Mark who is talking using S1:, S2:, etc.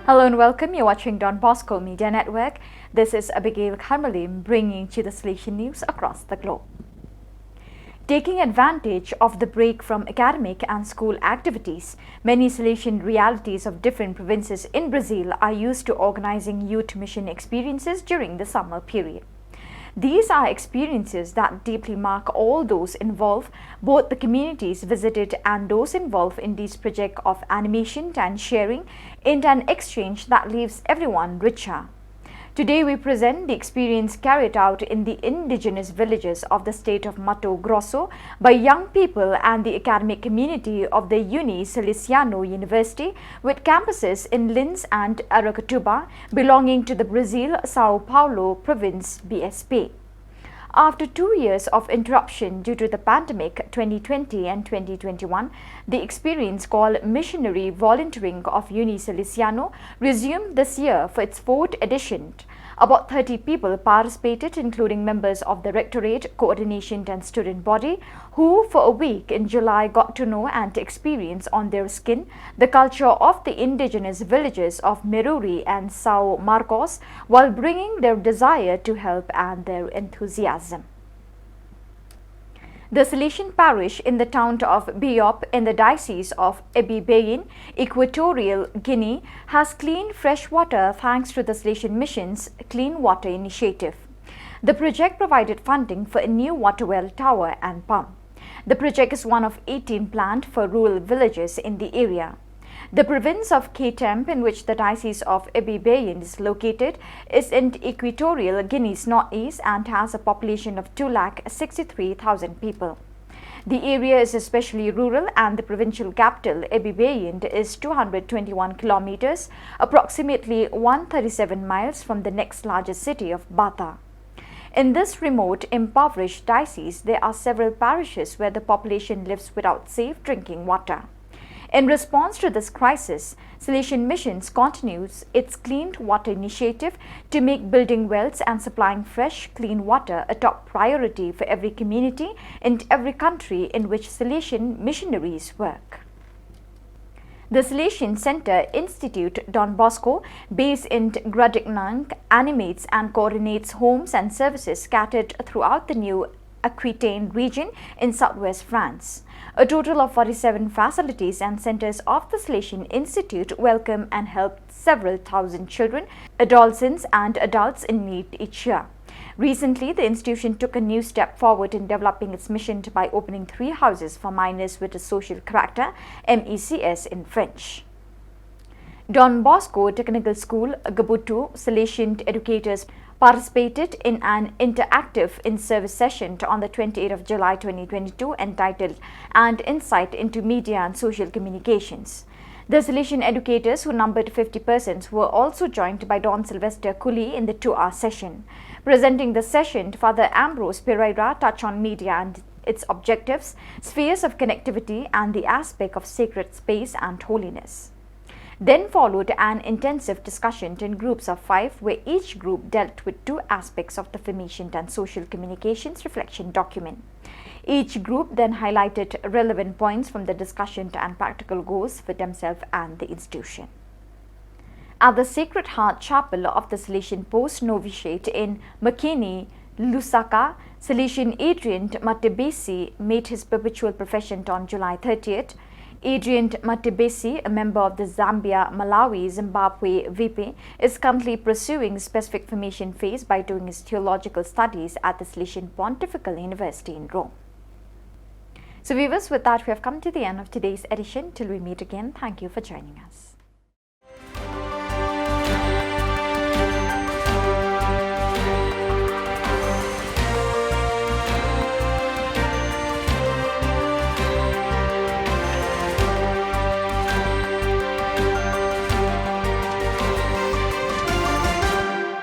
S1: Hello and welcome. You're watching Don Bosco Media Network. This is Abigail Karmalim bringing you the Salesian news across the globe. Taking advantage of the break from academic and school activities, many Salesian realities of different provinces in Brazil are used to organizing youth mission experiences during the summer period. These are experiences that deeply mark all those involved, both the communities visited and those involved in this project of animation and sharing, in an exchange that leaves everyone richer. Today we present the experience carried out in the indigenous villages of the state of Mato Grosso by young people and the academic community of the Salesiano University with campuses in Linz and Aracatuba belonging to the Brazil Sao Paulo province BSP. After 2 years of interruption due to the pandemic 2020 and 2021, the experience called Missionary Volunteering of Salesiano resumed this year for its 4th edition. About 30 people participated, including members of the Rectorate, Coordination and Student Body, who for a week in July got to know and experience on their skin the culture of the indigenous villages of Meruri and São Marcos while bringing their desire to help and their enthusiasm. The Salesian parish in the town of Biop in the diocese of Ebibayan, Equatorial Guinea, has clean fresh water thanks to the Salesian Mission's Clean Water Initiative. The project provided funding for a new water well tower and pump. The project is one of 18 planned for rural villages in the area. The province of K-Temp, in which the diocese of Ebibayan is located, is in Equatorial Guinea's northeast and has a population of 263,000 people. The area is especially rural and the provincial capital, Ebibayan, is 221 kilometers, approximately 137 miles from the next largest city of Bata. In this remote, impoverished diocese, there are several parishes where the population lives without safe drinking water. In response to this crisis, Salesian Missions continues its Clean Water Initiative to make building wells and supplying fresh, clean water a top priority for every community in every country in which Salesian missionaries work. The Salesian Center Institute Don Bosco, based in Gradignang, animates and coordinates homes and services scattered throughout the new Aquitaine region in southwest France. A total of 47 facilities and centers of the Salesian Institute welcome and help several thousand children, adolescents and adults in need each year. Recently, the institution took a new step forward in developing its mission by opening 3 houses for minors with a social character, MECS in French. Don Bosco Technical School, Gabutu, Salesian educators participated in an interactive in-service session on the 28th of July 2022 entitled "And Insight into Media and Social Communications." The Salesian educators, who numbered 50 persons, were also joined by Don Sylvester Cooley in the 2-hour session. Presenting the session, Father Ambrose Pereira touched on media and its objectives, spheres of connectivity, and the aspect of sacred space and holiness. Then followed an intensive discussion in groups of 5 where each group dealt with 2 aspects of the formation and social communications reflection document. Each group then highlighted relevant points from the discussion and practical goals for themselves and the institution. At the Sacred Heart Chapel of the Salesian Post Novitiate in Makeni, Lusaka, Salesian Adrian Matebesi made his perpetual profession on July 30th. Adrian Matebesi, a member of the Zambia, Malawi, Zimbabwe VP, is currently pursuing specific formation phase by doing his theological studies at the Salesian Pontifical University in Rome. So viewers, with that we have come to the end of today's edition. Till we meet again, thank you for joining us.